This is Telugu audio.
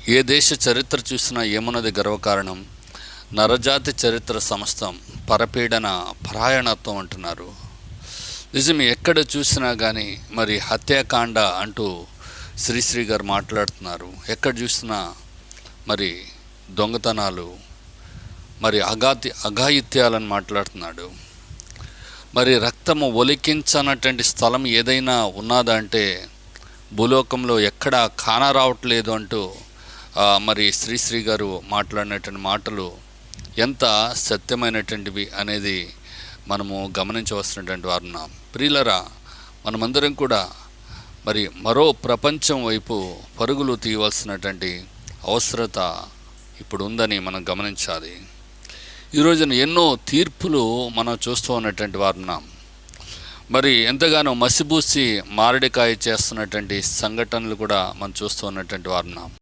ఏ దేశ చరిత్ర చూసినా ఏమున్నది గర్వకారణం? నరజాతి చరిత్ర సమస్తం పరపీడన పరాయణత్వం అంటున్నారు. నిజమే, ఎక్కడ చూసినా కానీ మరి హత్యాకాండ అంటూ శ్రీశ్రీ గారు మాట్లాడుతున్నారు. ఎక్కడ చూసినా మరి దొంగతనాలు, మరి అఘాయిత్యాలను మాట్లాడుతున్నాడు. మరి రక్తము ఒలికించనటువంటి స్థలం ఏదైనా ఉన్నదా అంటే భూలోకంలో ఎక్కడా కానరావట్లేదు అంటూ మరి శ్రీశ్రీ గారు మాట్లాడినటువంటి మాటలు ఎంత సత్యమైనటువంటివి అనేది మనము గమనించవలసినటువంటి వారున్నాం. ప్రియులరా, మనమందరం కూడా మరి మరో ప్రపంచం వైపు పరుగులు తీయవలసినటువంటి అవసరత ఇప్పుడు ఉందని మనం గమనించాలి. ఈ రోజున ఎన్నో తీర్పులు మనం చూస్తూ ఉన్నటువంటి వారున్నాం. మరి ఎంతగానో మసిబూసి మారడికాయ చేస్తున్నటువంటి సంఘటనలు కూడా మనం చూస్తూ ఉన్నటువంటి వారున్నాం.